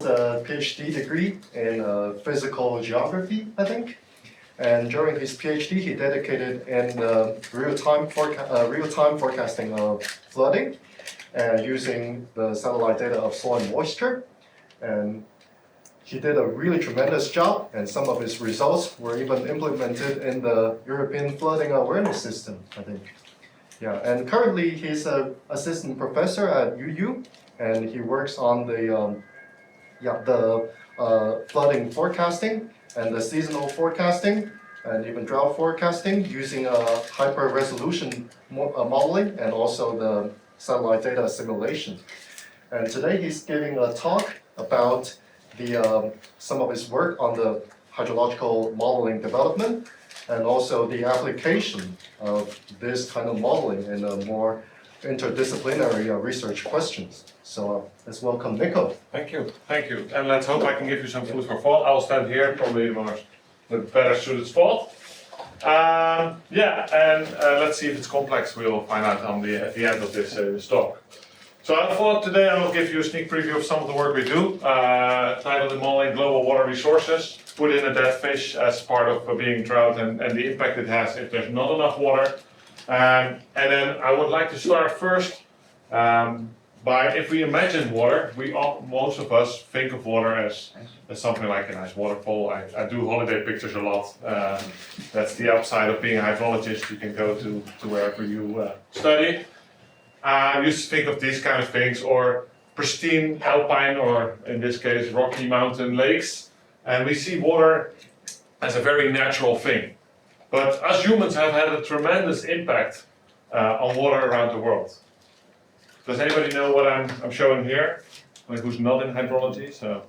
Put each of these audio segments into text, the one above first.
a PhD degree in physical geography, I think. And during his PhD, he dedicated in real-time forecasting of flooding using the satellite data of soil moisture. And he did a really tremendous job, and some of his results were even implemented in the European Flooding Awareness System, I think. Yeah, and currently he's an assistant professor at UU, and he works on the flooding forecasting and the seasonal forecasting and even drought forecasting using hyper-resolution modeling and also the satellite data simulation. And today he's giving a talk about some of his work on the hydrological modeling development and also the application of this kind of modeling in a more interdisciplinary research questions. So let's welcome Nico. Thank you, and let's hope I can give you some food for thought. I'll stand here, probably more the better suited spot. Let's see if it's complex. We'll find out at the end of this talk. So I thought today I will give you a sneak preview of some of the work we do, titled Modeling Global Water Resources, put in a dead fish as part of being drought and the impact it has if there's not enough water. And then I would like to start first by, if we imagine water, most of us think of water as something like a nice waterfall. I do holiday pictures a lot. That's the upside of being a hydrologist. You can go to wherever you study. I used to think of these kind of things, or pristine alpine, or in this case, rocky mountain lakes. And we see water as a very natural thing. But us humans have had a tremendous impact on water around the world. Does anybody know what I'm showing here? Like, who's not in hydrology? So,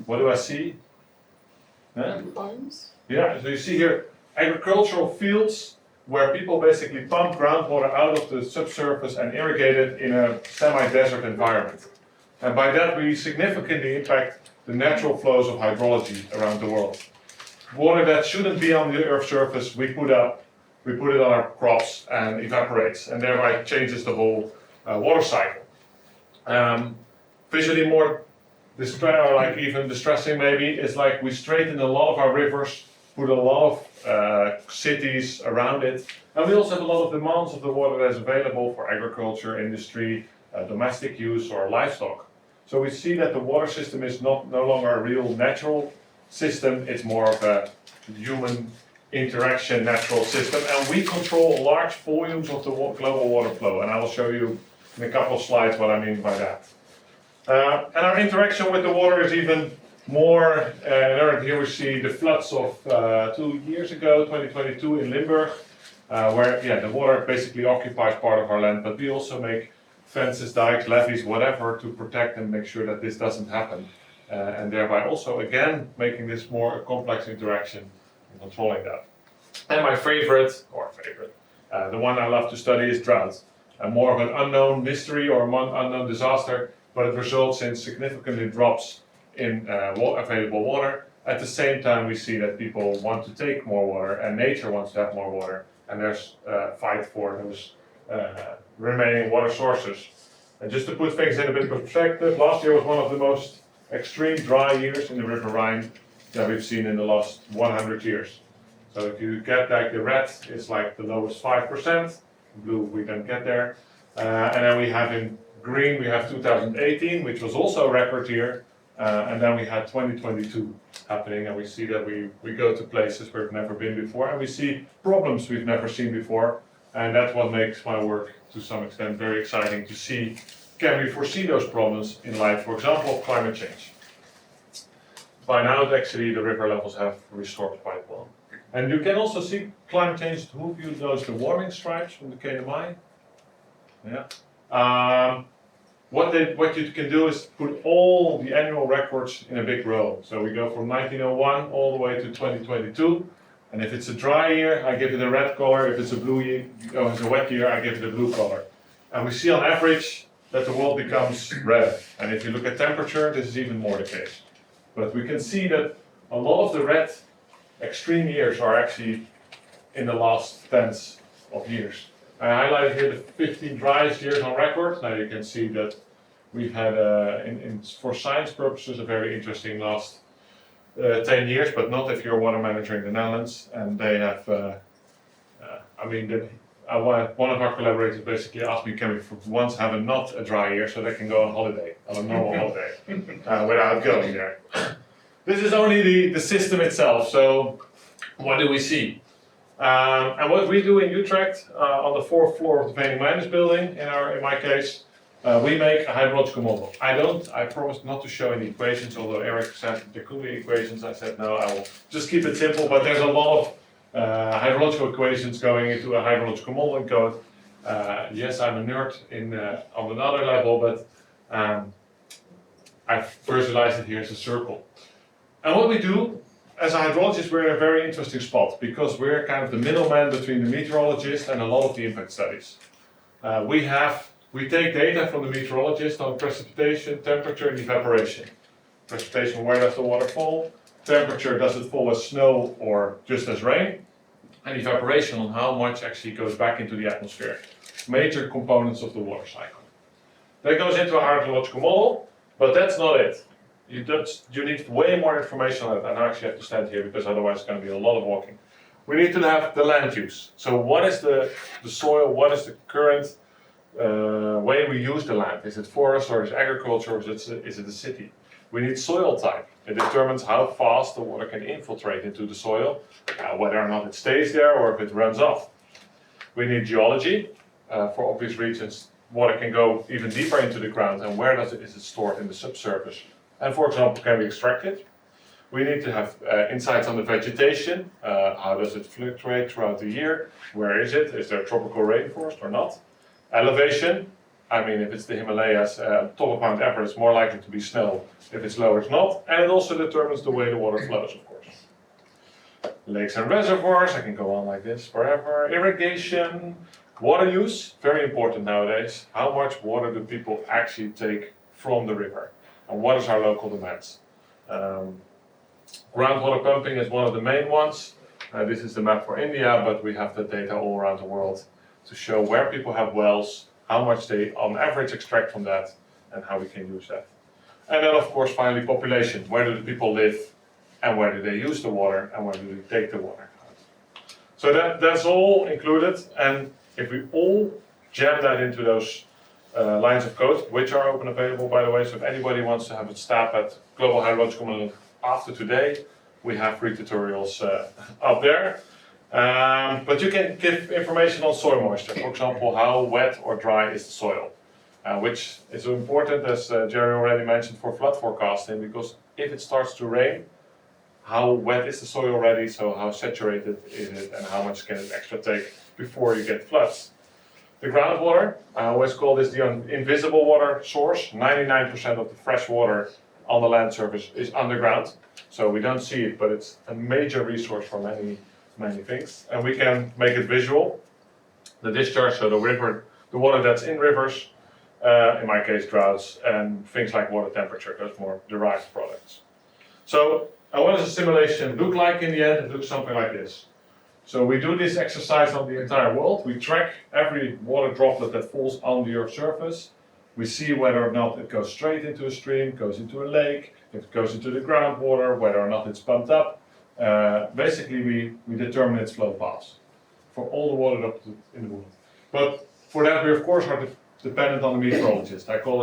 what do I see? Farms? Yeah, so you see here agricultural fields where people basically pump groundwater out of the subsurface and irrigate it in a semi-desert environment. And by that we significantly impact the natural flows of hydrology around the world. Water that shouldn't be on the Earth's surface, we put it on our crops and evaporates, and thereby changes the whole water cycle. Visually more even distressing maybe, is like we straighten a lot of our rivers, put a lot of cities around it, and we also have a lot of demands of the water that is available for agriculture, industry, domestic use, or livestock. So we see that the water system is no longer a real natural system, it's more of a human interaction natural system, and we control large volumes of the global water flow, and I will show you in a couple of slides what I mean by that. And our interaction with the water is even more, here we see the floods of 2 years ago, 2022 in Limburg, where the water basically occupies part of our land, but we also make fences, dikes, levees, whatever, to protect and make sure that this doesn't happen. And thereby also, again, making this more a complex interaction and controlling that. And my favorite, the one I love to study is drought. More of an unknown mystery or unknown disaster, but it results in significantly drops in available water. At the same time, we see that people want to take more water and nature wants to have more water, and there's a fight for those remaining water sources. And just to put things in a bit of perspective, last year was one of the most extreme dry years in the River Rhine that we've seen in the last 100 years. So if you get like the red, it's like the lowest 5%, blue we don't get there. And then we have in green, we have 2018, which was also a record year. And then we had 2022 happening, and we see that we go to places where we've never been before, and we see problems we've never seen before. And that's what makes my work, to some extent, very exciting to see. Can we foresee those problems in light, for example, of climate change? By now, actually, the river levels have restored quite well. And you can also see climate change. Who of you knows the warming stripes from the KMI? Yeah. What you can do is put all the annual records in a big row. So we go from 1901 all the way to 2022. And if it's a dry year, I give it a red color. If it's a blue year, it's a wet year, I give it a blue color. And we see on average that the world becomes red. And if you look at temperature, this is even more the case. But we can see that a lot of the red extreme years are actually in the last tens of years. I highlighted here the 15 driest years on record. Now you can see that We've had, for science purposes, a very interesting last 10 years, but not if you're a water manager in the Netherlands. And they have, one of our collaborators basically asked me, can we for once have not a dry year so they can go on holiday, on a normal holiday, without going there. This is only the system itself, so what do we see? And what we do in Utrecht, on the 4th floor of the Vening Miners building, in my case, we make a hydrological model. I promised not to show any equations, although Eric said there could be equations. I said no, I will just keep it simple, but there's a lot of hydrological equations going into a hydrological modeling code. Yes, I'm a nerd on another level, but I've visualized it here as a circle. And what we do, as a hydrologist, we're in a very interesting spot because we're kind of the middleman between the meteorologist and a lot of the impact studies. We take data from the meteorologist on precipitation, temperature, and evaporation. Precipitation, where does the water fall? Temperature, does it fall as snow or just as rain? And evaporation, on how much actually goes back into the atmosphere. Major components of the water cycle. That goes into a hydrological model, but that's not it. You need way more information on it, and I actually have to stand here because otherwise it's going to be a lot of walking. We need to have the land use. So what is the soil, what is the current way we use the land? Is it forest or is it agriculture or is it a city? We need soil type. It determines how fast the water can infiltrate into the soil, whether or not it stays there or if it runs off. We need geology. For obvious reasons, water can go even deeper into the ground, and where is it stored in the subsurface? And for example, can we extract it? We need to have insights on the vegetation. How does it fluctuate throughout the year? Where is it? Is there a tropical rainforest or not? Elevation. I mean, if it's the Himalayas, top of Mount Everest, more likely to be snow. If it's lower, it's not. And it also determines the way the water flows, of course. Lakes and reservoirs, I can go on like this forever. Irrigation, water use, very important nowadays. How much water do people actually take from the river? And what is our local demands? Groundwater pumping is one of the main ones. This is the map for India, but we have the data all around the world to show where people have wells, how much they on average extract from that, and how we can use that. And then of course finally population. Where do the people live, and where do they use the water, and where do they take the water? So that's all included, and if we all jam that into those lines of code, which are open available by the way, so if anybody wants to have a stab at global hydrological modeling after today, we have free tutorials up there. But you can give information on soil moisture, for example, how wet or dry is the soil, which is important, as Jerry already mentioned, for flood forecasting, because if it starts to rain, how wet is the soil already, so how saturated is it, and how much can it extra take before you get floods. The groundwater, I always call this the invisible water source. 99% of the fresh water on the land surface is underground, so we don't see it, but it's a major resource for many things, and we can make it visual. The discharge, so the water that's in rivers, in my case droughts, and things like water temperature, those more derived products. So, and what does a simulation look like in the end? It looks something like this. So we do this exercise on the entire world. We track every water droplet that falls on the Earth's surface. We see whether or not it goes straight into a stream, goes into a lake, if it goes into the groundwater, whether or not it's pumped up. Basically, we determine its flow paths for all the water droplets in the world. But for that, we of course are dependent on the meteorologist. I call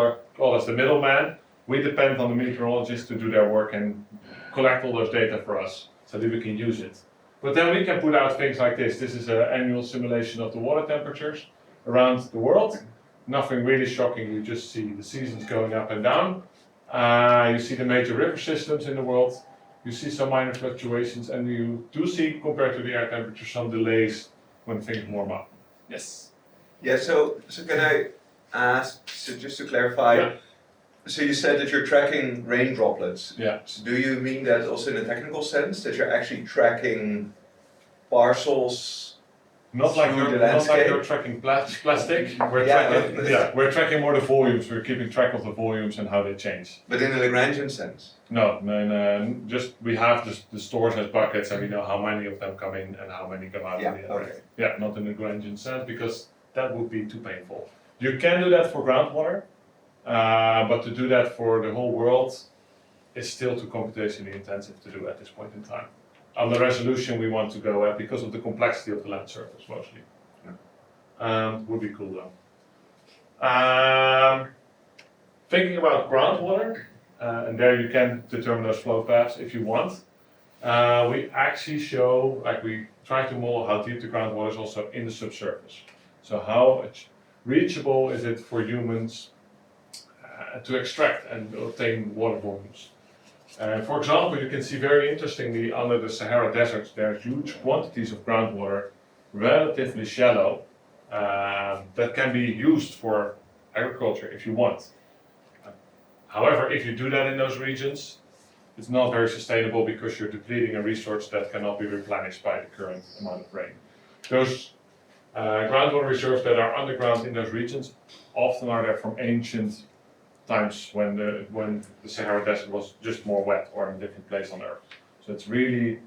us the middleman. We depend on the meteorologist to do their work and collect all those data for us so that we can use it. But then we can put out things like this. This is an annual simulation of the water temperatures around the world. Nothing really shocking, you just see the seasons going up and down. You see the major river systems in the world. You see some minor fluctuations, and you do see, compared to the air temperature, some delays when things warm up. Yes? Yeah, so can I ask, so just to clarify, Yeah. so you said that you're tracking rain droplets. Yeah. So do you mean that also in a technical sense, that you're actually tracking parcels? Not like Through the you're landscape? tracking plastic. We're tracking more the volumes. We're keeping track of the volumes and how they change. But in a Lagrangian sense? No, just we have the stores as buckets, and we know how many of them come in and how many come out. Yeah, in the okay. end. Yeah, not in the Lagrangian sense, because that would be too painful. You can do that for groundwater, But to do that for the whole world is still too computationally intensive to do at this point in time. On the resolution we want to go at because of the complexity of the land surface mostly. Would be cool though. Thinking about groundwater, and there you can determine those flow paths if you want. We actually show, like we try to model how deep the groundwater is also in the subsurface. So how reachable is it for humans to extract and obtain water volumes. For example, you can see very interestingly under the Sahara deserts there are huge quantities of groundwater, relatively shallow, that can be used for agriculture if you want. However, if you do that in those regions, it's not very sustainable because you're depleting a resource that cannot be replenished by the current amount of rain. Those groundwater reserves that are underground in those regions often are there from ancient times when the Sahara Desert was just more wet or in a different place on Earth. So it's really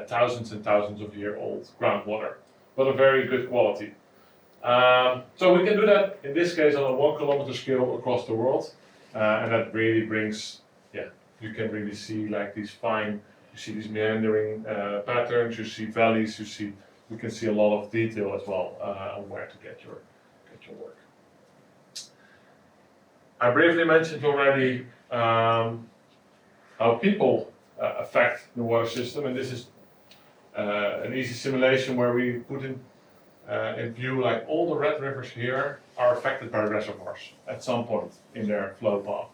thousands and thousands of year old groundwater, but of very good quality. So we can do that in this case on a 1 kilometer scale across the world, and that really brings, you can really see like these fine, you see these meandering patterns, you see valleys, you can see a lot of detail as well on where to get your work. I briefly mentioned already how people affect the water system, and this is an easy simulation where we put in view like all the red rivers here are affected by reservoirs at some point in their flow path.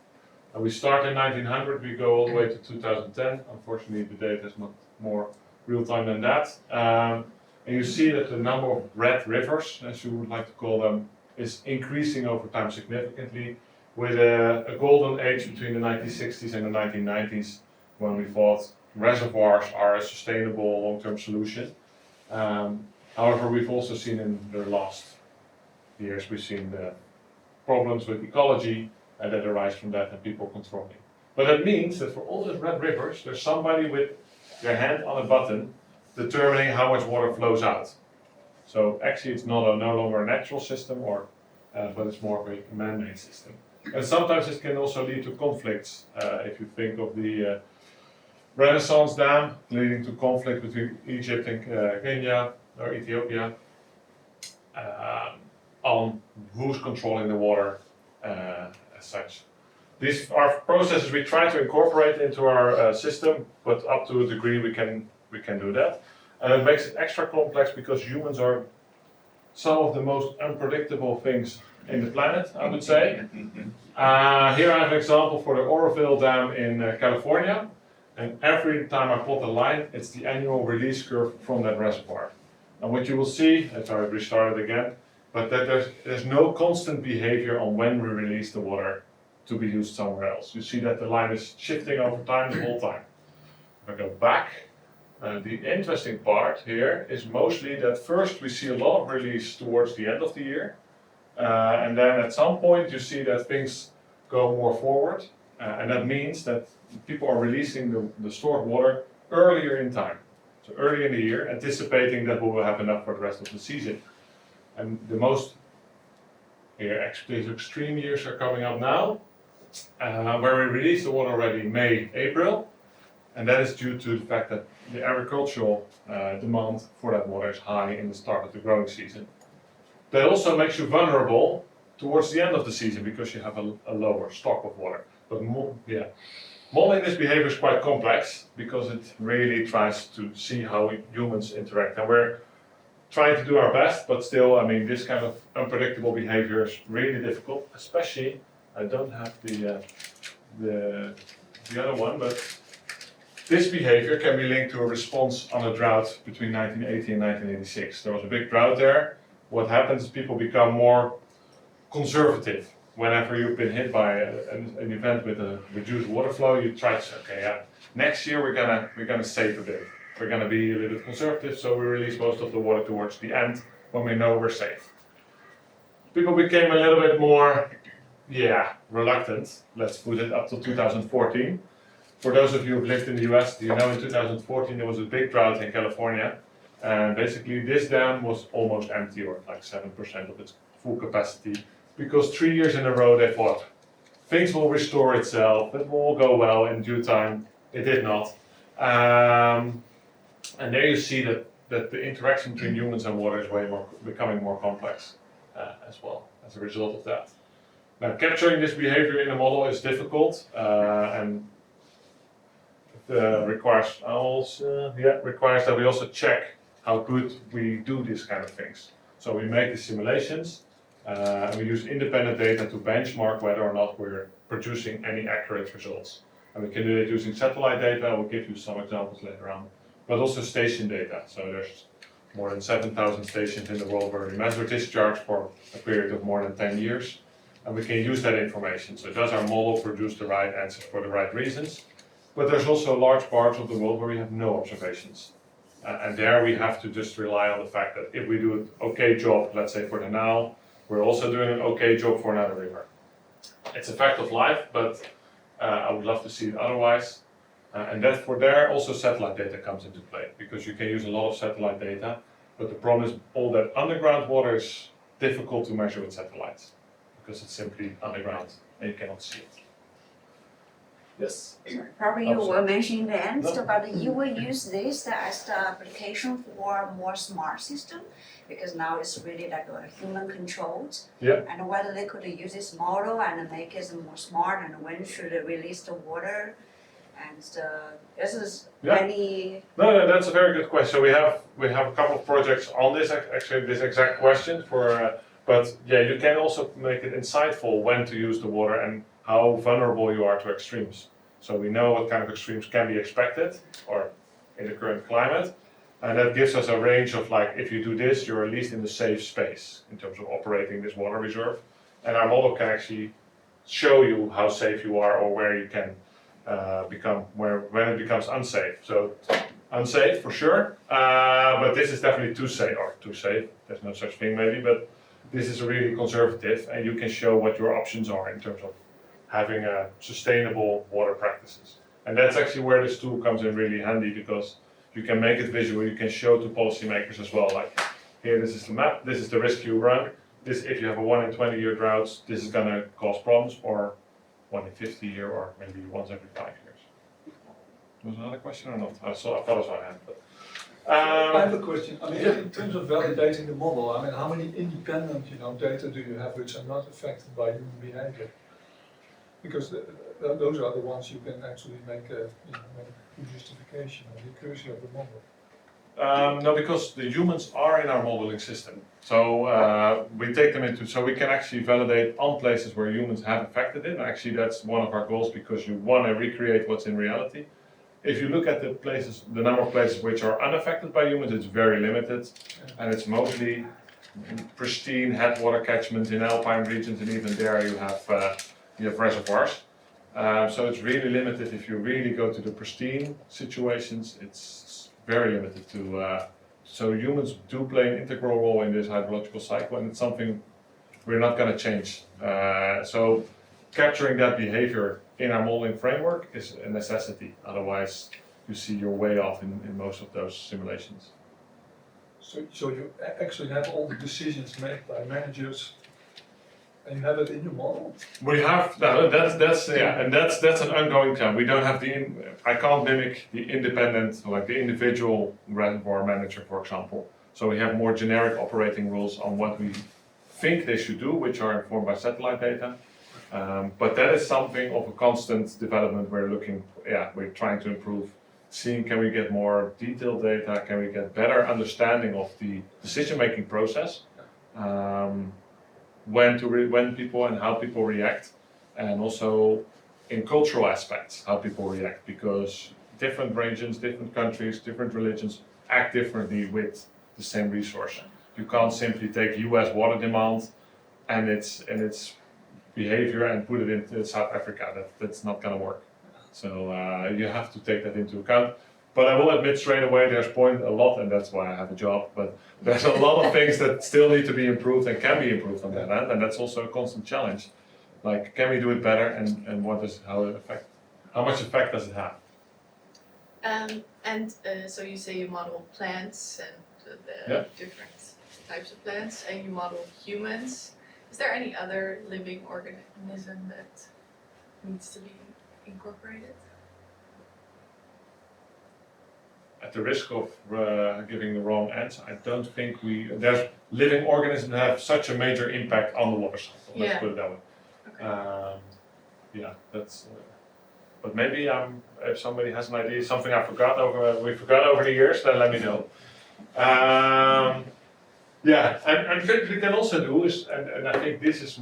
And we start in 1900, we go all the way to 2010. Unfortunately, the data is not more real time than that. And you see that the number of red rivers, as you would like to call them, is increasing over time significantly, with a golden age between the 1960s and the 1990s, when we thought reservoirs are a sustainable long-term solution. However, we've also seen in the last years, we've seen the problems with ecology that arise from that and people controlling. But that means that for all those red rivers, there's somebody with their hand on a button determining how much water flows out. So actually it's no longer a natural system, but it's more of a man-made system. And sometimes it can also lead to conflicts. If you think of the Renaissance Dam leading to conflict between Egypt and Kenya or Ethiopia on who's controlling the water as such. These are processes we try to incorporate into our system, but up to a degree we can do that. And it makes it extra complex because humans are some of the most unpredictable things in the planet, I would say. Here I have an example for the Oroville Dam in California. And every time I plot a line, it's the annual release curve from that reservoir. And what you will see, if I restart it again, but that there's no constant behavior on when we release the water to be used somewhere else. You see that the line is shifting over time the whole time. If I go back, the interesting part here is mostly that first we see a lot of release towards the end of the year, and then at some point you see that things go more forward, and that means that people are releasing the stored water earlier in time, so early in the year, anticipating that we will have enough for the rest of the season. And the most extreme years are coming up now, where we release the water already May, April, and that is due to the fact that the agricultural demand for that water is high in the start of the growing season. That also makes you vulnerable towards the end of the season because you have a lower stock of water. But modeling this behavior is quite complex because it really tries to see how humans interact. And we're trying to do our best, but still, I mean, this kind of unpredictable behavior is really difficult, especially, I don't have the other one, but this behavior can be linked to a response on a drought between 1980 and 1986. There was a big drought there. What happens is people become more conservative. Whenever you've been hit by an event with a reduced water flow, you try to say, okay, next year we're gonna save a bit. We're gonna be a little bit conservative, so we release most of the water towards the end when we know we're safe. People became a little bit more, reluctant. Let's put it up to 2014. For those of you who've lived in the US, you know in 2014 there was a big drought in California, and basically this dam was almost empty, or like 7% of its full capacity, because 3 years in a row they thought, things will restore itself, it will all go well in due time. It did not. And there you see that the interaction between humans and water is becoming more complex as well as a result of that. Now, capturing this behavior in a model is difficult and requires that we also check how good we do these kind of things. So we make the simulations and we use independent data to benchmark whether or not we're producing any accurate results. And we can do it using satellite data. We'll give you some examples later on, but also station data. So there's more than 7,000 stations in the world where we measure discharge for a period of more than 10 years. And we can use that information. So does our model produce the right answers for the right reasons? But there's also large parts of the world where we have no observations. And there we have to just rely on the fact that if we do an okay job, let's say for the Nile, we're also doing an okay job for another river. It's a fact of life, but I would love to see it otherwise. And that for there also satellite data comes into play, because you can use a lot of satellite data, but the problem is all that underground water is difficult to measure with satellites, because it's simply underground and you cannot see it. Yes? Probably you Oh, were mentioning the end, No. but you will use this as the application for a more smart system, because now it's really like a human controlled. Yeah. And whether they could use this model and make it more smart, and when should they release the water, and this is Yeah. many. No, that's a very good question. We have a couple of projects on this, actually this exact question but yeah, you can also make it insightful when to use the water and how vulnerable you are to extremes. So we know what kind of extremes can be expected or in the current climate. And that gives us a range of, like, if you do this, you're at least in the safe space in terms of operating this water reserve. And our model can actually show you how safe you are or where you can when it becomes unsafe. So unsafe for sure, but this is definitely too safe. There's no such thing maybe, but this is really conservative, and you can show what your options are in terms of having a sustainable water practices. And that's actually where this tool comes in really handy, because you can make it visual, you can show to policymakers as well, like here, this is the map, this is the risk you run, this, if you have a 1 in 20 year droughts, this is gonna cause problems, or 1 in 50 year, or maybe once every 5 years. Was another question or not? I thought I saw a hand, but. I have a question. I mean, in terms of validating the model, I mean, how many independent, data do you have which are not affected by human behavior? Because those are the ones you can actually make a justification of the accuracy of the model. No, because the humans are in our modeling system. So we take them into, so we can actually validate on places where humans have affected it. Actually, that's one of our goals, because you want to recreate what's in reality. If you look at the number of places which are unaffected by humans, it's very limited, and it's mostly pristine headwater catchments in alpine regions, and even there you have reservoirs. So it's really limited. If you really go to the pristine situations, it's very limited to. So humans do play an integral role in this hydrological cycle, and it's something we're not going to change. So capturing that behavior in our modeling framework is a necessity. Otherwise, you see you're way off in most of those simulations. So you actually have all the decisions made by managers, and you have it in your model? We have that's an ongoing term. We don't have I can't mimic the independent, like the individual reservoir manager, for example. So we have more generic operating rules on what we think they should do, which are informed by satellite data. But that is something of a constant development. We're trying to improve, seeing can we get more detailed data, can we get better understanding of the decision-making process, when people and how people react, and also in cultural aspects, how people react, because different regions, different countries, different religions act differently with the same resource. You can't simply take US water demand and its behavior and put it into South Africa. That's not going to work. So you have to take that into account. But I will admit straight away, there's a lot, and that's why I have a job, but there's a lot of things that still need to be improved and can be improved on that end, and that's also a constant challenge. Like, can we do it better, and how much effect does it have? So you say you model plants and the different types of plants, and you model humans. Is there any other living organism that needs to be incorporated? At the risk of giving the wrong answer, I don't think there's living organisms that have such a major impact on the water cycle. Let's Yeah. put it that way. Okay. Yeah, that's. But maybe if somebody has an idea, something we forgot over the years, then let me know. Yeah, and what we can also do is, and I think this is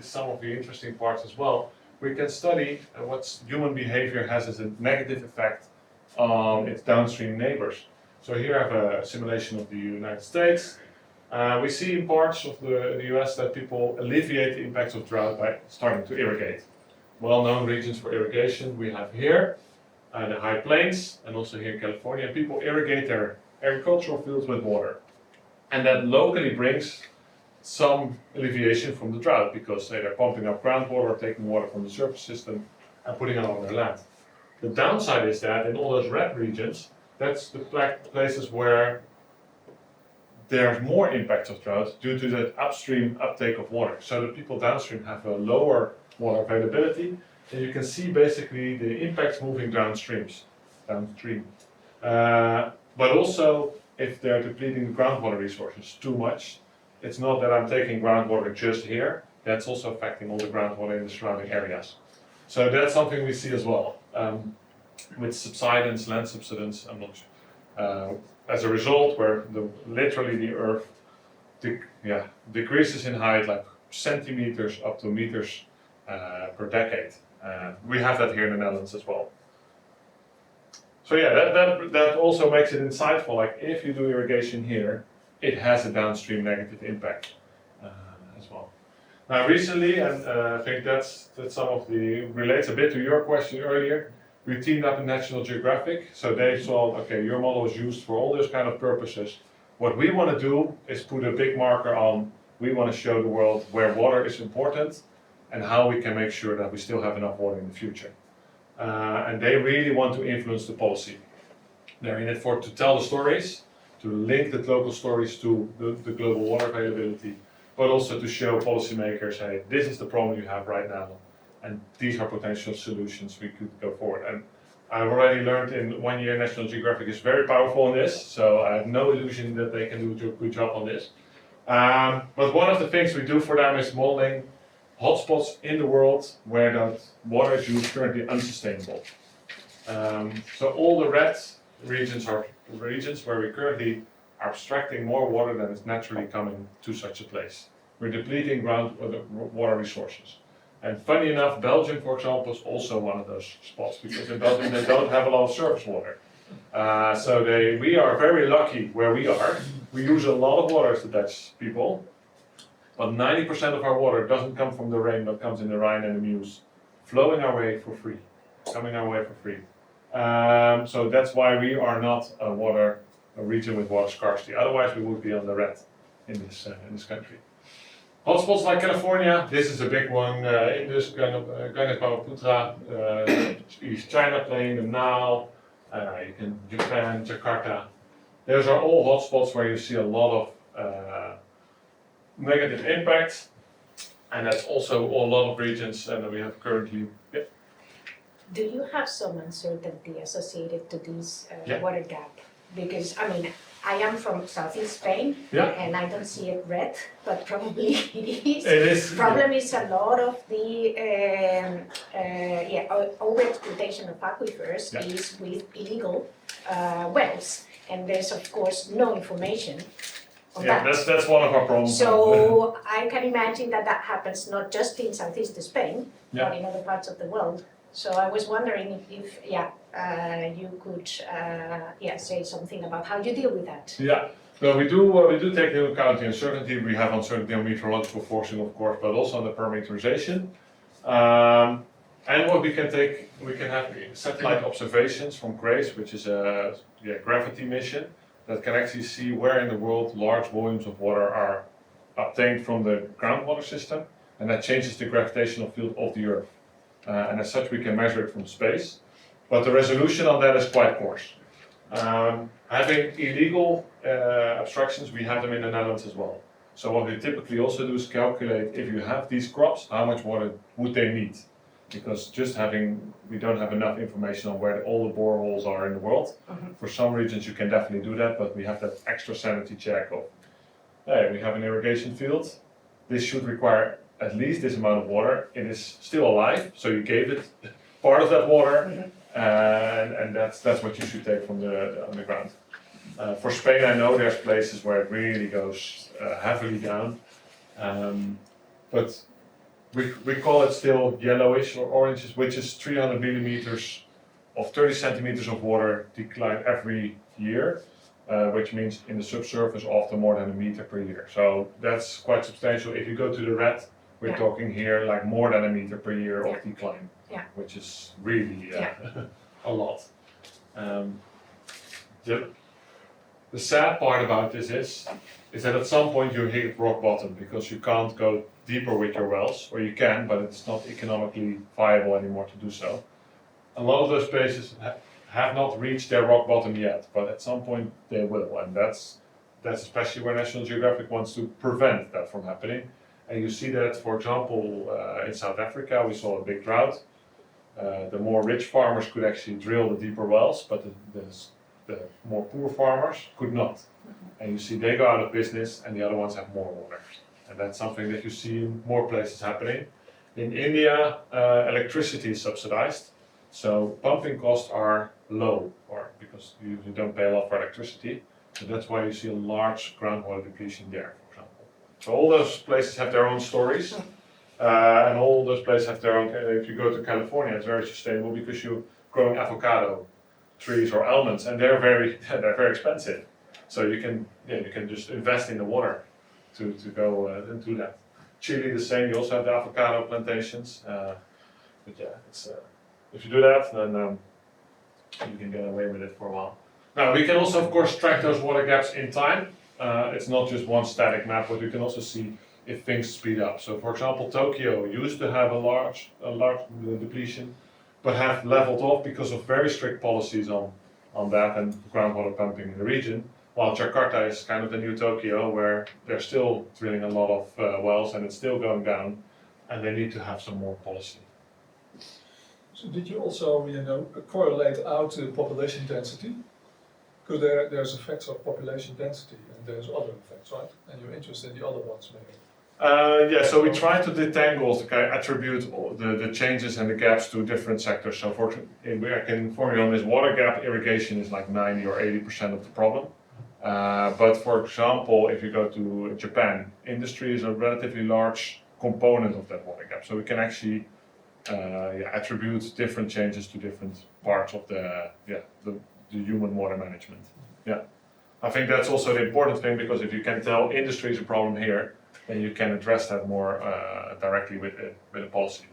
some of the interesting parts as well. We can study what human behavior has as a negative effect on its downstream neighbors. So here I have a simulation of the United States. We see in parts of the US that people alleviate the impacts of drought by starting to irrigate. Well-known regions for irrigation we have here, the high plains, and also here in California. People irrigate their agricultural fields with water. And that locally brings some alleviation from the drought because they're pumping up groundwater, taking water from the surface system and putting it on their land. The downside is that in all those red regions, that's the places where there's more impact of drought due to the upstream uptake of water. So the people downstream have a lower water availability, and you can see basically the impacts moving downstream. But also, if they're depleting the groundwater resources too much, it's not that I'm taking groundwater just here, that's also affecting all the groundwater in the surrounding areas. So that's something we see as well. With subsidence, land subsidence, I'm not sure. As a result, where literally the earth decreases in height like centimeters up to meters per decade. We have that here in the Netherlands as well. So yeah, that also makes it insightful. Like if you do irrigation here, it has a downstream negative impact as well. Now recently, and I think that's some of relates a bit to your question earlier. We teamed up in National Geographic, so they saw, okay, your model is used for all those kind of purposes. What we want to do is put a big marker on. We want to show the world where water is important and how we can make sure that we still have enough water in the future. And they really want to influence the policy. They're in it to tell the stories, to link the local stories to the global water availability, but also to show policymakers, hey, this is the problem you have right now, and these are potential solutions we could go forward. And I've already learned in 1 year National Geographic is very powerful in this, so I have no illusion that they can do a good job on this. But one of the things we do for them is modeling hotspots in the world where that water is used currently unsustainable. So all the red regions are regions where we currently are abstracting more water than is naturally coming to such a place. We're depleting water resources. And funny enough, Belgium, for example, is also one of those spots because in Belgium they don't have a lot of surface water. So we are very lucky where we are. We use a lot of water as the Dutch people. But 90% of our water doesn't come from the rain, but comes in the Rhine and the Meuse, flowing our way for free, coming our way for free. So that's why we are not a region with water scarcity. Otherwise, we would be on the red in this country. Hotspots like California, this is a big one. Indus, Brahmaputra, East China Plain, the Nile, Japan, Jakarta. Those are all hotspots where you see a lot of negative impact, and that's also a lot of regions, and we have currently. Yeah. Do you have some uncertainty associated to this Yeah. water gap? Because I mean, I am from southeast Spain, Yeah. and I don't see it red, but probably it is. It is. Problem is a lot of the overexploitation of aquifers Yeah. is with illegal wells, and there's of course no information on Yeah, that. that's one of our problems. So I can imagine that happens not just in southeast Spain, Yeah. but in other parts of the world. So I was wondering if you could say something about how you deal with that. Yeah, so we do take into account the uncertainty. We have uncertainty on meteorological forcing, of course, but also on the parameterization. And what we can have satellite observations from GRACE, which is a gravity mission that can actually see where in the world large volumes of water are obtained from the groundwater system, and that changes the gravitational field of the Earth. And as such, we can measure it from space, but the resolution on that is quite coarse. Having illegal abstractions, we have them in the Netherlands as well. So what we typically also do is calculate if you have these crops, how much water would they need? because we don't have enough information on where all the boreholes are in the world. For some regions you can definitely do that, but we have that extra sanity check of, hey, we have an irrigation field, this should require at least this amount of water, it is still alive, so you gave it part of that water, and that's what you should take from the underground. For Spain, I know there's places where it really goes heavily down, but we call it still yellowish or oranges, which is 300 millimeters of 30 centimeters of water decline every year, which means in the subsurface often more than a meter per year. So that's quite substantial. If you go to the red, we're talking here like more than a meter per year of decline, which is really a lot. The sad part about this is that at some point you hit rock bottom because you can't go deeper with your wells, or you can, but it's not economically viable anymore to do so. A lot of those places have not reached their rock bottom yet, but at some point they will, and that's especially where National Geographic wants to prevent that from happening. And you see that, for example, in South Africa we saw a big drought. The more rich farmers could actually drill the deeper wells, but the more poor farmers could not. And you see they go out of business and the other ones have more water. And that's something that you see in more places happening. In India, electricity is subsidized, so pumping costs are low, or because you usually don't pay a lot for electricity. So that's why you see a large groundwater depletion there, for example. So all those places have their own stories, and all those places have their own. If you go to California, it's very sustainable because you're growing avocado trees or almonds, and they're very expensive. So you can just invest in the water to go and do that. Chile the same. You also have the avocado plantations, but yeah, it's if you do that, then you can get away with it for a while. Now we can also, of course, track those water gaps in time. It's not just one static map, but you can also see if things speed up. So, for example, Tokyo used to have a large depletion, but have leveled off because of very strict policies on that and groundwater pumping in the region. While Jakarta is kind of the new Tokyo, where they're still drilling a lot of wells and it's still going down, and they need to have some more policy. So did you also, correlate out the population density? Because there's effects of population density and there's other effects, right? And you're interested in the other ones maybe. Yeah, so we try to detangle, attribute the changes and the gaps to different sectors. So I can inform you on this water gap, irrigation is like 90 or 80% of the problem. But for example, if you go to Japan, industry is a relatively large component of that water gap. So we can actually attribute different changes to different parts of the human water management. Yeah, I think that's also the important thing, because if you can tell industry is a problem here, then you can address that more directly with a policy.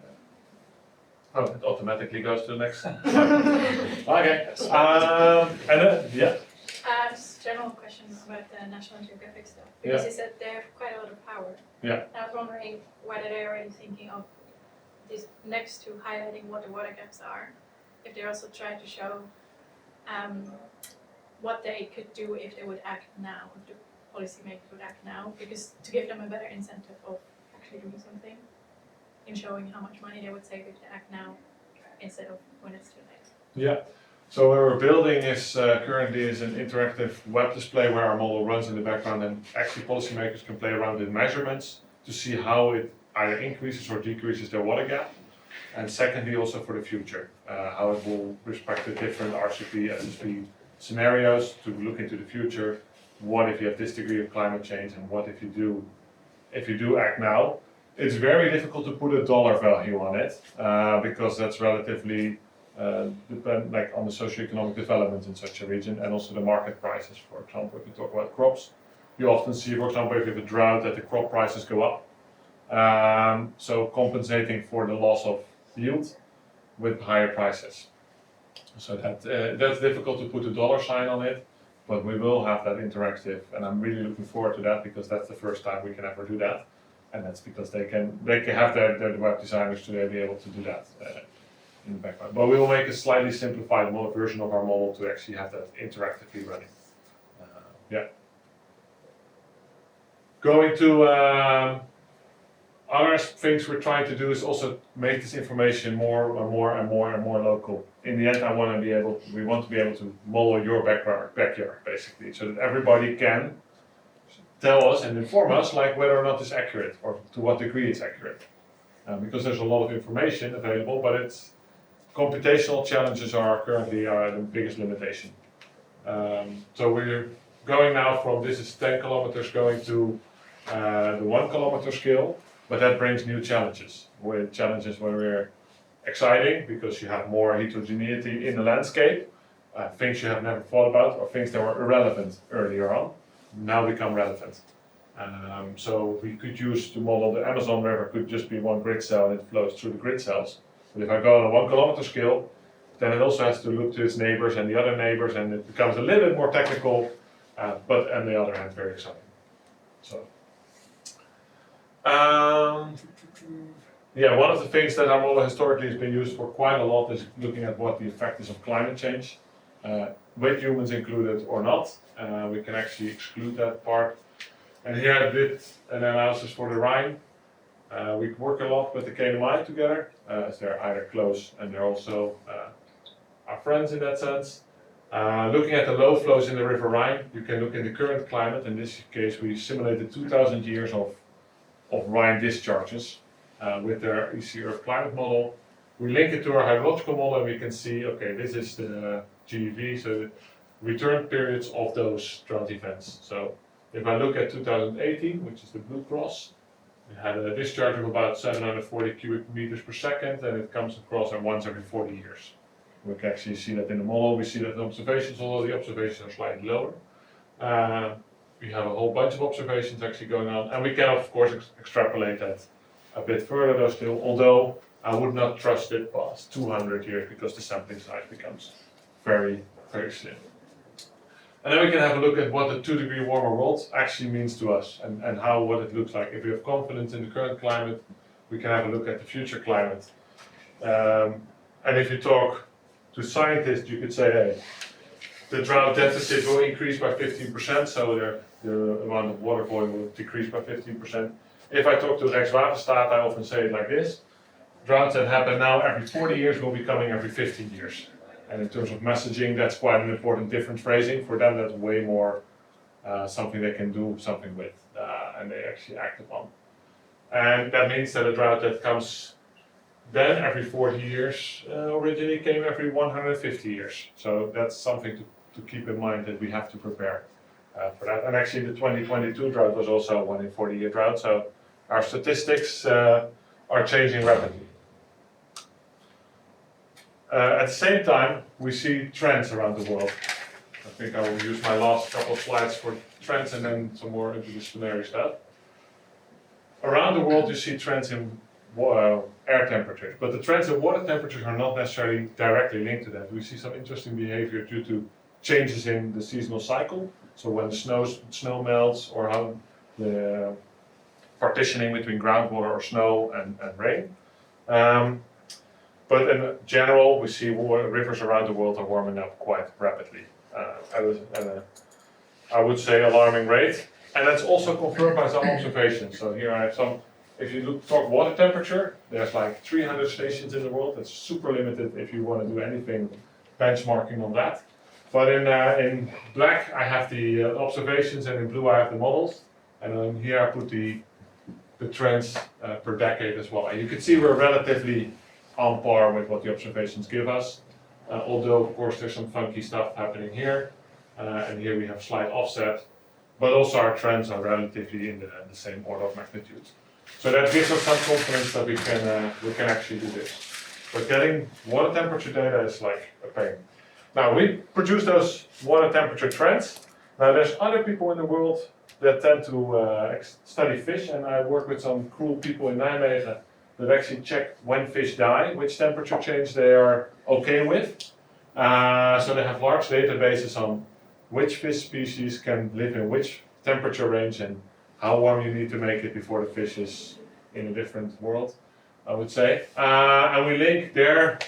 Oh, it automatically goes to the next. Okay. Just a general question about the National Geographic stuff. Because you said they have quite a lot of power. Yeah. I was wondering whether they're already thinking of this, next to highlighting what the water gaps are, if they also try to show what they could do if they would act now, if the policymakers would act now, because to give them a better incentive of actually doing something, in showing how much money they would save if they act now instead of when it's too late. Yeah. So what we're building is currently is an interactive web display where our model runs in the background, and actually policymakers can play around with measurements to see how it either increases or decreases their water gap. And secondly, also for the future, how it will respect the different RCP, SSP scenarios to look into the future. What if you have this degree of climate change, and what if you do act now? It's very difficult to put a dollar value on it because that's relatively depend on the socioeconomic development in such a region, and also the market prices. For example, if you talk about crops, you often see, for example, if you have a drought, that the crop prices go up. So compensating for the loss of yield with higher prices. So that's difficult to put a dollar sign on it, but we will have that interactive, and I'm really looking forward to that, because that's the first time we can ever do that, and that's because they can have their web designers today be able to do that in the background. But we will make a slightly simplified version of our model to actually have that interactively running. Going to Other things we're trying to do is also make this information more and more local. In the end, we want to be able to model your backyard basically, so that everybody can tell us and inform us like whether or not it's accurate or to what degree it's accurate. Because there's a lot of information available, but computational challenges are currently the biggest limitation. So we're going now from this is 10 kilometers going to the 1 kilometer scale, but that brings new challenges. Challenges where we're exciting because you have more heterogeneity in the landscape, things you have never thought about or things that were irrelevant earlier on now become relevant. So we could use to model the Amazon River could just be one grid cell and it flows through the grid cells. But if I go on a 1 kilometer scale, then it also has to look to its neighbors and the other neighbors, and it becomes a little bit more technical, but on the other hand, very exciting. So, yeah, one of the things that our model historically has been used for quite a lot is looking at what the effect is of climate change, with humans included or not. We can actually exclude that part. And here I did an analysis for the Rhine. We work a lot with the KNMI together, as they're either close and they're also our friends in that sense. Looking at the low flows in the River Rhine, you can look in the current climate. In this case, we simulated 2,000 years of Rhine discharges with their EC Earth climate model. We link it to our hydrological model and we can see, okay, this is the GEV, so the return periods of those drought events. So if I look at 2018, which is the blue cross, we had a discharge of about 740 cubic meters per second, and it comes across once every 40 years. We can actually see that in the model. We see that in observations, although the observations are slightly lower. We have a whole bunch of observations actually going on, and we can of course extrapolate that a bit further though still, although I would not trust it past 200 years because the sampling size becomes very, very slim. And then we can have a look at what the 2 degree warmer world actually means to us and what it looks like. If we have confidence in the current climate, we can have a look at the future climate. And if you talk to scientists, you could say, hey, the drought deficit will increase by 15%, so the amount of water volume will decrease by 15%. If I talk to Rijkswaterstaat, I often say it like this: droughts that happen now every 40 years will be coming every 15 years. And in terms of messaging, that's quite an important different phrasing. For them, that's way more something they can do something with, and they actually act upon. And that means that a drought that comes then every 40 years originally came every 150 years. So that's something to keep in mind, that we have to prepare for that. And actually the 2022 drought was also a 1 in 40 year drought, so our statistics are changing rapidly. At the same time, we see trends around the world. I think I will use my last couple of slides for trends and then some more interdisciplinary stuff. Around the world you see trends in air temperatures, but the trends in water temperatures are not necessarily directly linked to that. We see some interesting behavior due to changes in the seasonal cycle, so when the snow melts, or how the partitioning between groundwater or snow and rain. But in general, we see rivers around the world are warming up quite rapidly, at I would say alarming rate, and that's also confirmed by some observations. So here I have some. If you talk water temperature, there's like 300 stations in the world. That's super limited if you want to do anything benchmarking on that. But in black I have the observations, and in blue I have the models, and then here I put the trends per decade as well. And you can see we're relatively on par with what the observations give us, although of course there's some funky stuff happening here, and here we have slight offset, but also our trends are relatively in the same order of magnitude. So that gives us some confidence that we can actually do this. But getting water temperature data is like a pain. Now we produce those water temperature trends. Now there's other people in the world that tend to study fish, and I work with some cool people in Nijmegen that actually check when fish die, which temperature change they are okay with. So they have large databases on which fish species can live in which temperature range and how warm you need to make it before the fish is in a different world, I would say. And we link their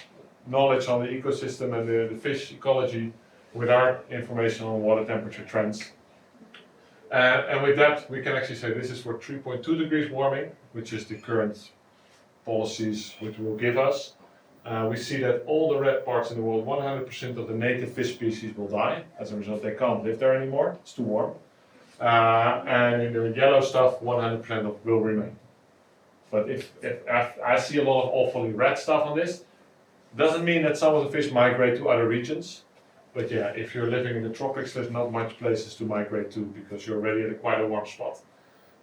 knowledge on the ecosystem and the fish ecology with our information on water temperature trends. And with that, we can actually say this is for 3.2 degrees warming, which is the current policies which will give us. We see that all the red parts in the world, 100% of the native fish species will die. As a result, they can't live there anymore. It's too warm. And in the yellow stuff, 100% of will remain. But if I see a lot of awfully red stuff on this, doesn't mean that some of the fish migrate to other regions. But yeah, if you're living in the tropics, there's not much places to migrate to because you're already at quite a warm spot.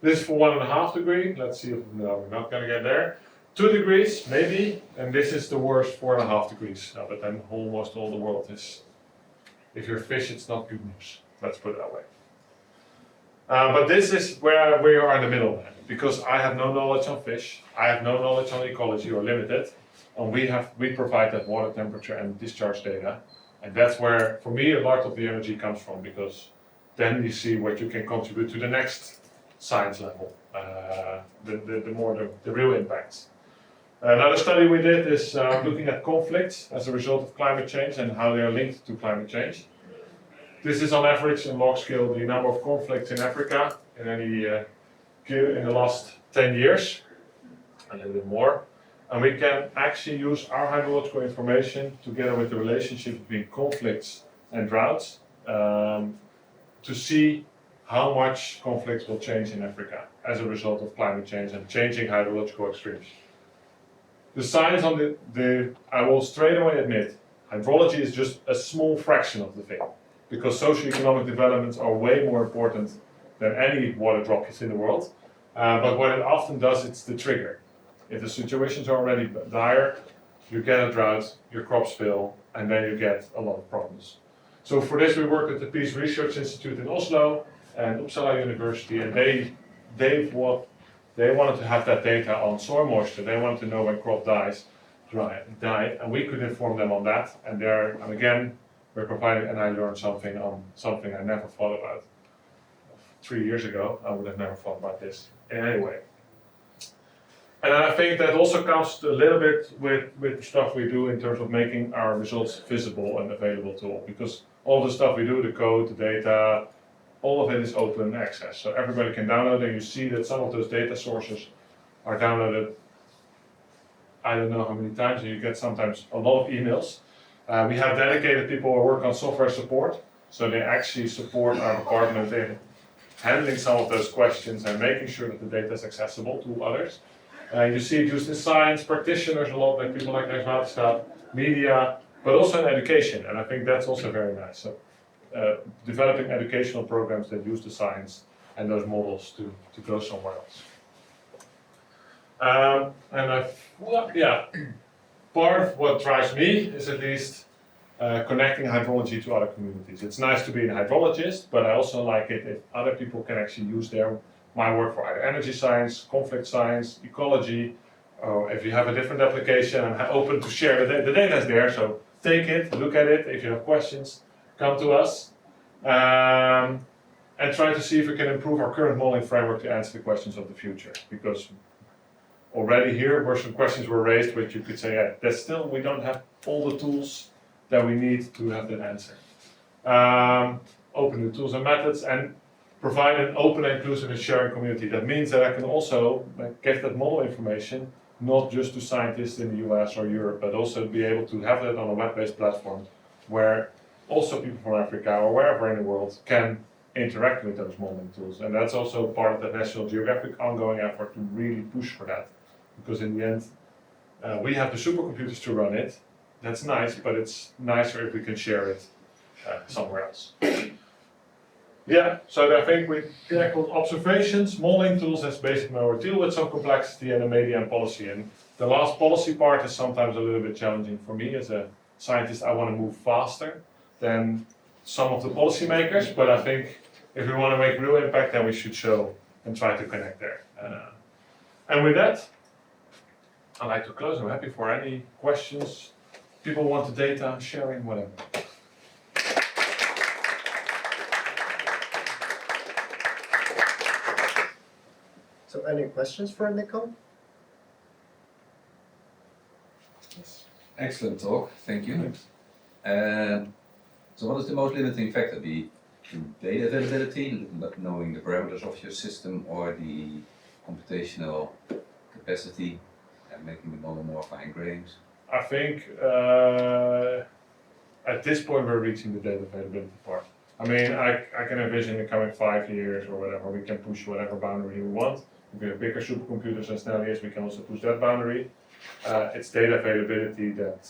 This is for 1.5 degrees. Let's see if no, we're not going to get there. 2 degrees, maybe, and this is the worst 4.5 degrees. But then almost all the world is, if you're fish, it's not good news. Let's put it that way. But this is where we are in the middle, because I have no knowledge on fish, I have no knowledge on ecology or limited, and we provide that water temperature and discharge data, and that's where, for me, a lot of the energy comes from, because then you see what you can contribute to the next science level, the real impacts. Another study we did is looking at conflicts as a result of climate change and how they are linked to climate change. This is on average in log scale the number of conflicts in Africa in in the last 10 years, a little bit more. And we can actually use our hydrological information together with the relationship between conflicts and droughts to see how much conflicts will change in Africa as a result of climate change and changing hydrological extremes. The science on I will straight away admit, hydrology is just a small fraction of the thing, because socioeconomic developments are way more important than any water droplets in the world. But what it often does, it's the trigger. If the situations are already dire, you get a drought, your crops fail, and then you get a lot of problems. So for this, we work with the Peace Research Institute in Oslo and Uppsala University, and they wanted to have that data on soil moisture. They wanted to know when crop die, and we could inform them on that. And again, we're providing, and I learned something on something I never thought about. 3 years ago, I would have never thought about this in any way. And I think that also comes a little bit with the stuff we do in terms of making our results visible and available to all. Because all the stuff we do, the code, the data, all of it is open access. So everybody can download, and you see that some of those data sources are downloaded, I don't know how many times, and you get sometimes a lot of emails. We have dedicated people who work on software support, so they actually support our department in handling some of those questions and making sure that the data is accessible to others. You see it used in science, practitioners a lot, like people like Rijkswaterstaat, media, but also in education, and I think that's also very nice. So, developing educational programs that use the science and those models to go somewhere else. Part of what drives me is at least connecting hydrology to other communities. It's nice to be a hydrologist, but I also like it if other people can actually use my work for either energy science, conflict science, ecology, or if you have a different application, I'm open to share the data is there, so take it, look at it. If you have questions, come to us, and try to see if we can improve our current modeling framework to answer the questions of the future. Because already here were some questions were raised, which you could say, yeah, that's still, we don't have all the tools that we need to have that answer. Open the tools and methods, and provide an open, inclusive, and sharing community. That means that I can also give that model information, not just to scientists in the US or Europe, but also be able to have that on a web-based platform where also people from Africa or wherever in the world can interact with those modeling tools. And that's also part of the National Geographic ongoing effort to really push for that. Because in the end, we have the supercomputers to run it. That's nice, but it's nicer if we can share it somewhere else. Yeah, so I think we tackled observations, modeling tools as basically where we deal with some complexity, and the media and policy. And the last policy part is sometimes a little bit challenging for me as a scientist. I want to move faster than some of the policymakers, but I think if we want to make real impact, then we should show and try to connect there. And with that, I'd like to close. I'm happy for any questions. People want the data, sharing, whatever. So any questions for Nico? Yes. Excellent talk, thank you. So what is the most limiting factor? The to data availability, knowing the parameters of your system, or the computational capacity and making the model more fine-grained? I think at this point we're reaching the data availability part. I mean, I can envision in the coming 5 years or whatever, we can push whatever boundary we want. If we have bigger supercomputers and Snellius, we can also push that boundary. It's data availability that,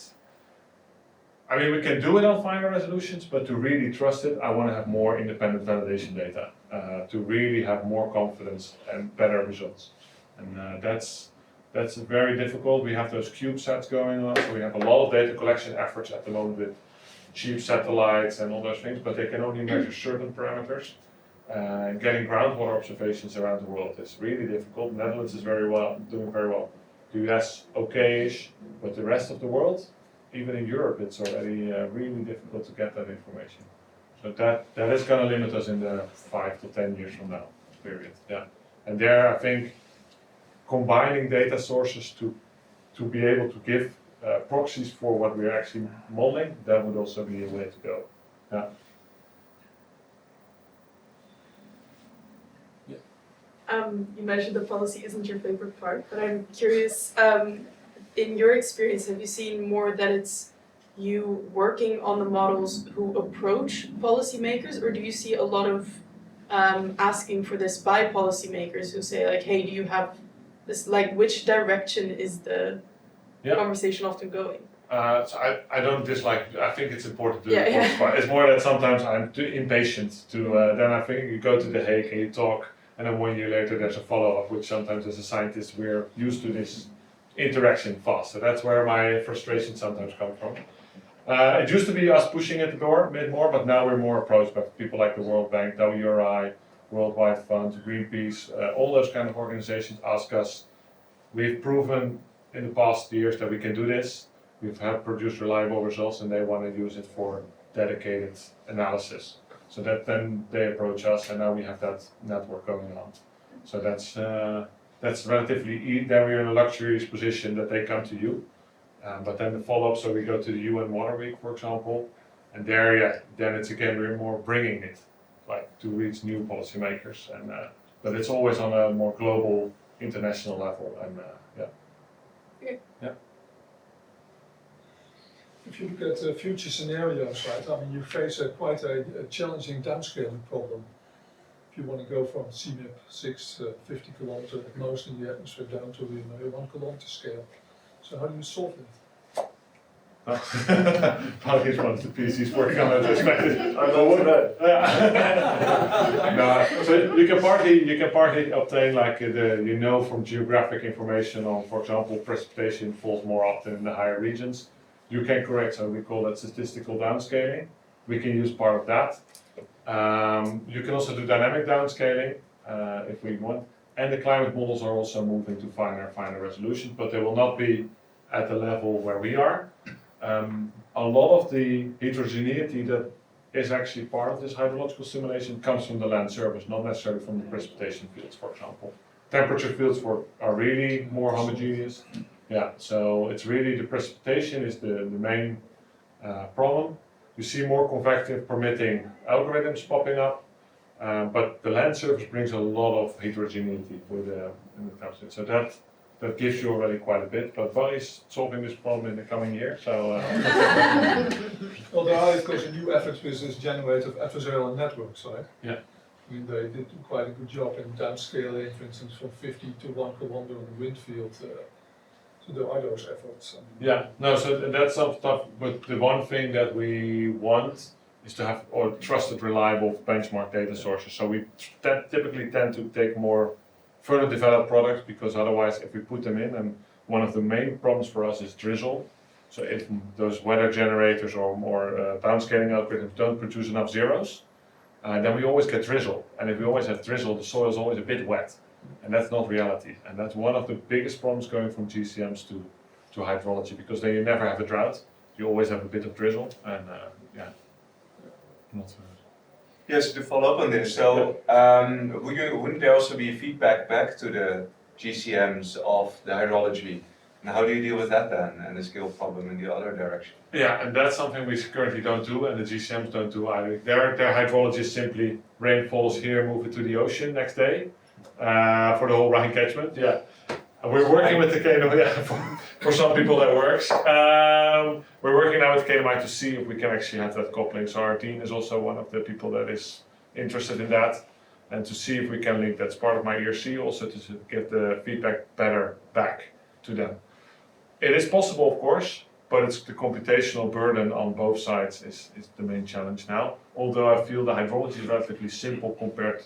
I mean, we can do it on finer resolutions, but to really trust it, I want to have more independent validation data to really have more confidence and better results. And that's very difficult. We have those CubeSats going on, so we have a lot of data collection efforts at the moment with cheap satellites and all those things, but they can only measure certain parameters. Getting groundwater observations around the world is really difficult. Netherlands is doing very well. The US okay-ish, but the rest of the world, even in Europe, it's already really difficult to get that information. So that is going to limit us in the 5 to 10 years from now period. Yeah, and there I think combining data sources to be able to give proxies for what we're actually modeling, that would also be a way to go. Yeah. You mentioned the policy isn't your favorite part, but I'm curious, in your experience, have you seen more that it's you working on the models who approach policymakers, or do you see a lot of asking for this by policymakers who say like, hey, do you have this, like, which direction is the conversation often going? So I don't dislike, I think it's important to Yeah. but it's more that sometimes I'm too impatient to, then I think you go to The Hague and you talk, and then 1 year later there's a follow-up, which sometimes as a scientist we're used to this interaction fast. So that's where my frustration sometimes comes from. It used to be us pushing at the door a bit more, but now we're more approached by people like the World Bank, WRI, Worldwide Fund, Greenpeace, all those kind of organizations ask us. We've proven in the past years that we can do this. We've had produced reliable results, and they want to use it for dedicated analysis. So that then they approach us, and now we have that network going on. So that's relatively easy. Then we're in a luxurious position that they come to you. But then the follow-up, so we go to the UN Water Week, for example, and there, yeah, then it's again we're more bringing it, like to reach new policymakers, and but it's always on a more global, international level, and yeah. Okay. Yeah. If you look at future scenarios, right, I mean, you face quite a challenging downscaling problem. If you want to go from CMIP 50 kilometers at most in the atmosphere down to 1 kilometer scale. So how do you solve it? Probably is one of the PCs working on that perspective. I know that. No, so you can partly obtain like from geographic information on, for example, precipitation falls more often in the higher regions. You can correct, so we call that statistical downscaling. We can use part of that. You can also do dynamic downscaling if we want. And the climate models are also moving to finer resolution, but they will not be at the level where we are. A lot of the heterogeneity that is actually part of this hydrological simulation comes from the land surface, not necessarily from the precipitation fields, for example. Temperature fields are really more homogeneous. Yeah, so it's really the precipitation is the main problem. You see more convective permitting algorithms popping up, but the land surface brings a lot of heterogeneity in the temperature. So that gives you already quite a bit, but Barry's solving this problem in the coming year, so... Well, there are, of course, new efforts with this generative adversarial networks, right? Yeah. I mean, they did quite a good job in downscaling, for instance, from 50 to 1 kilometer on the wind field. So there are those efforts. Yeah, no, so that's some stuff, but the one thing that we want is to have trusted, reliable benchmark data sources. So we typically tend to take more further developed products, because otherwise if we put them in, and one of the main problems for us is drizzle. So if those weather generators or more downscaling algorithms don't produce enough zeros, then we always get drizzle. And if we always have drizzle, the soil is always a bit wet. And that's not reality. And that's one of the biggest problems going from GCMs to hydrology, because then you never have a drought. You always have a bit of drizzle, and yeah. Not Yes, to follow up on this, so wouldn't there also be feedback back to the GCMs of the hydrology And how do you deal with that then, and the scale problem in the other direction? Yeah, and that's something we currently don't do, and the GCMs don't do either. Their hydrologists simply rain falls here, move it to the ocean next day for the whole Rhine catchment. Yeah, and we're working with the KNMI. Yeah, for some people that works. We're working now with KNMI to see if we can actually have that coupling. So our dean is also one of the people that is interested in that, and to see if we can link. That's part of my ERC also to get the feedback better back to them. It is possible, of course, but it's the computational burden on both sides is the main challenge now. Although I feel the hydrology is relatively simple compared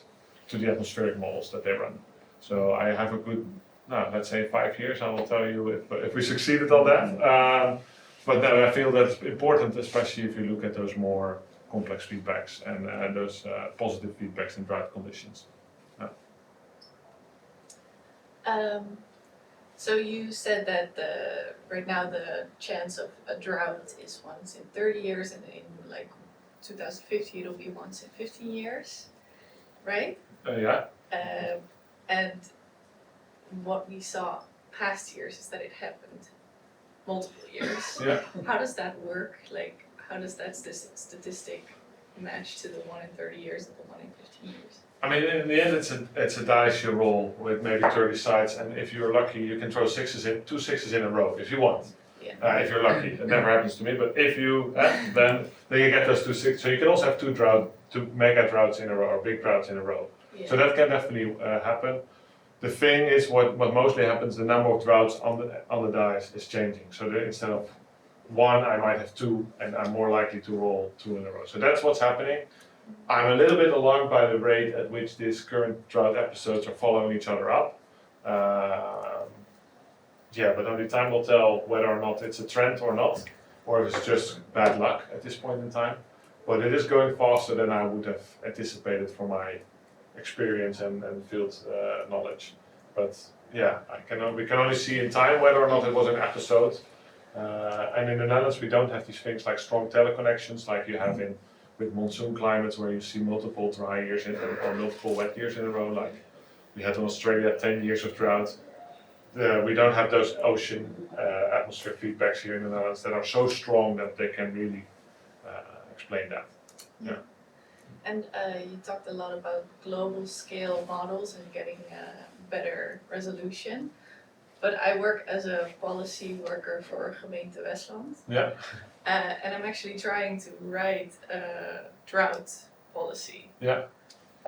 to the atmospheric models that they run. So I have a good, let's say 5 years, I will tell you if we succeeded on that. But no, I feel that's important, especially if you look at those more complex feedbacks and those positive feedbacks in drought conditions. So you said that right now the chance of a drought is once in 30 years, and in like 2050 it'll be once in 15 years, right? Yeah. And what we saw past years is that it happened multiple years. Yeah. How does that work? Like, how does that statistic match to the 1 in 30 years and the 1 in 15 years? I mean, in the end, it's a dice you roll with maybe 30 sides, and if you're lucky, you can throw 2 sixes in a row if you want. Yeah. If you're lucky, it never happens to me. But if you then you get those 2 sixes. So you can also have 2 mega droughts in a row or big droughts in a row. Yeah. So that can definitely happen. The thing is, what mostly happens, the number of droughts on the dice is changing. So instead of 1, I might have 2, and I'm more likely to roll 2 in a row. So that's what's happening. I'm a little bit alarmed by the rate at which these current drought episodes are following each other up. Yeah, but only time will tell whether or not it's a trend or not, or if it's just bad luck at this point in time. But it is going faster than I would have anticipated from my experience and field knowledge. But yeah, we can only see in time whether or not it was an episode. And in the Netherlands, we don't have these things like strong teleconnections like you have with monsoon climates where you see multiple dry years or multiple wet years in a row, like we had in Australia 10 years of drought. We don't have those ocean atmosphere feedbacks here in the Netherlands that are so strong that they can really explain that. Yeah. And you talked a lot about global scale models and getting better resolution. But I work as a policy worker for Gemeente Westland. Yeah. And I'm actually trying to write a drought policy. Yeah.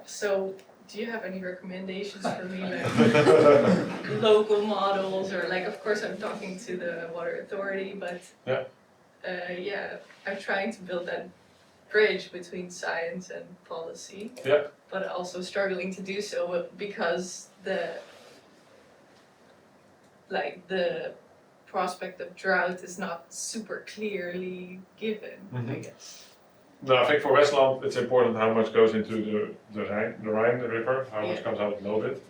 So do you have any recommendations for me, like local models, or like, of course I'm talking to the water authority, but yeah, I'm trying to build that bridge between science and policy. Yeah. But also struggling to do so because the prospect of drought is not super clearly given, I guess. No, I think for Westland it's important how much goes into the Rhine River, how much comes out of Lobit.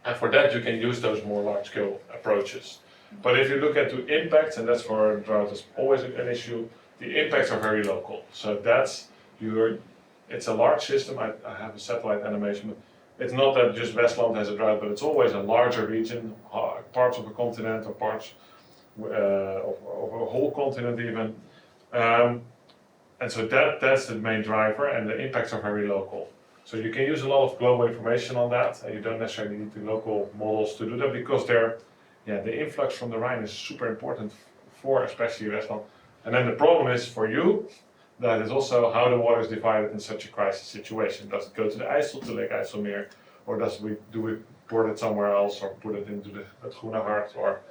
And for that you can use those more large-scale approaches. But if you look at the impacts, and that's for drought is always an issue, the impacts are very local. So it's a large system. I have a satellite animation, but it's not that just Westland has a drought, but it's always a larger region, parts of a continent or parts of a whole continent even. And so that's the main driver, and the impacts are very local. So you can use a lot of global information on that, and you don't necessarily need the local models to do that because the influx from the Rhine is super important for especially Westland. And then the problem is for you, that is also how the water is divided in such a crisis situation. Does it go to the IJssel, to Lake IJsselmeer, or do we put it somewhere else, or put it into the Groene Hart, or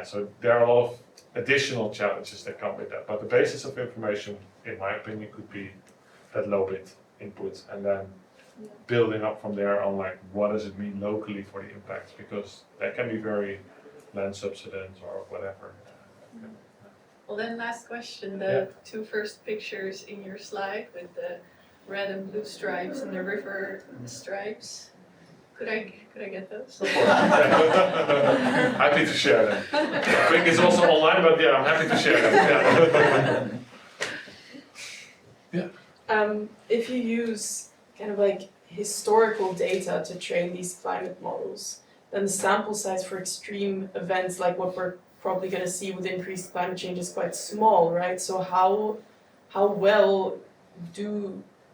so there are a lot of additional challenges that come with that. But the basis of information, in my opinion, could be that low bit input, and then building up from there on like what does it mean locally for the impacts, because that can be very land subsidence or whatever. Well then, last question, the 2 first pictures in your slide with the red and blue stripes and the river stripes, could I get those? Of course. Happy to share them. I think it's also online, but I'm happy to share them. If you use kind of like historical data to train these climate models, then the sample size for extreme events like what we're probably going to see with increased climate change is quite small, right? So how well do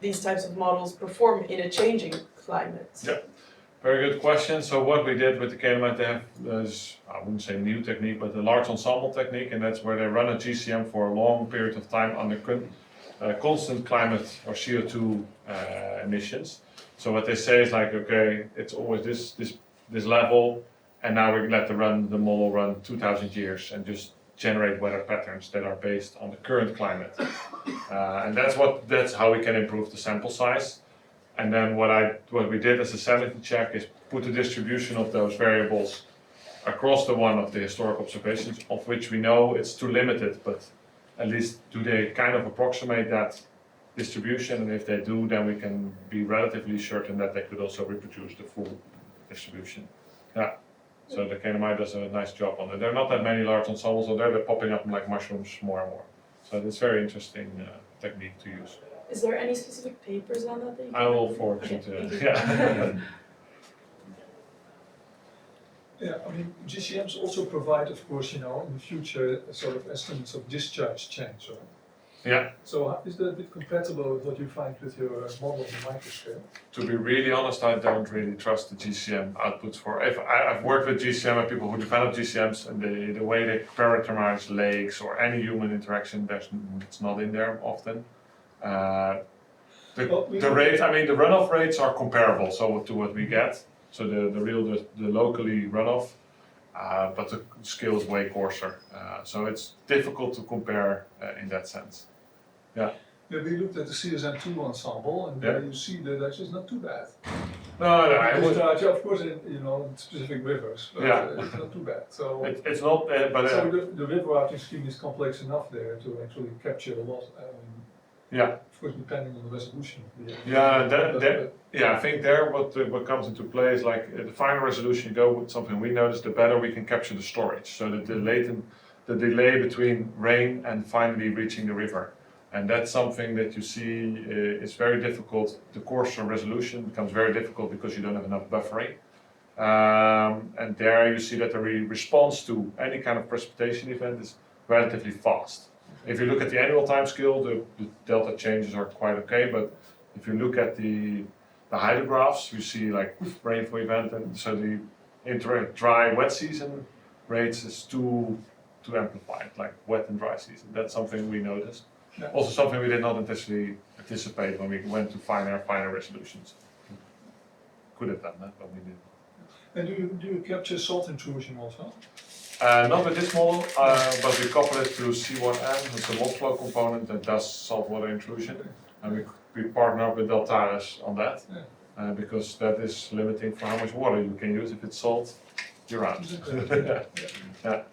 these types of models perform in a changing climate? Yeah. Very good question. So what we did with the KNMI, they have this, I wouldn't say new technique, but the large ensemble technique, and that's where they run a GCM for a long period of time under constant climate or CO2 emissions. So what they say is like, okay, it's always this level, and now we let the model run 2,000 years and just generate weather patterns that are based on the current climate. And that's how we can improve the sample size. And then what we did as a sanity check is put the distribution of those variables across the one of the historic observations, of which we know it's too limited, but at least do they kind of approximate that distribution, and if they do, then we can be relatively certain that they could also reproduce the full distribution. Yeah. So the KNMI does a nice job on it. There are not that many large ensembles out there, they're popping up like mushrooms more and more. So it's very interesting technique to use. Is there any specific papers on that? I will forward you to, yeah. Yeah, I mean, GCMs also provide, of course, in the future, sort of estimates of discharge change, right? Yeah. So is that a bit compatible with what you find with your model of the microscale? To be really honest, I don't really trust the GCM outputs I've worked with GCM and people who develop GCMs, and the way they characterize lakes or any human interaction, it's not in there often. The runoff rates are comparable, to what we get. So the locally runoff, but the scale is way coarser. So it's difficult to compare in that sense. Yeah. Yeah, we looked at the CSM2 ensemble, and there you see that actually it's not too bad. No, of course, in specific rivers, but it's not too bad. So it's not, but so the river routing scheme is complex enough there to actually capture a lot. Yeah. Of course, depending on the resolution. I think there what comes into play is like the finer resolution you go with something we noticed, the better we can capture the storage. So the delay between rain and finally reaching the river. And that's something that you see is very difficult. The coarser resolution becomes very difficult because you don't have enough buffering. And there you see that the response to any kind of precipitation event is relatively fast. If you look at the annual time scale, the delta changes are quite okay, but if you look at the hydrographs, you see like rainfall event, and so the dry wet season rates is too amplified, like wet and dry season. That's something we noticed. Yeah. Also something we did not anticipate when we went to finer resolutions. Could have done that, but we didn't. And do you capture salt intrusion also? Not with this model, but we couple it to C1N, it's a mod flow component that does saltwater intrusion, and we partner up with Deltares on that, because that is limiting for how much water you can use. If it's salt, you're out. Yeah. Yeah.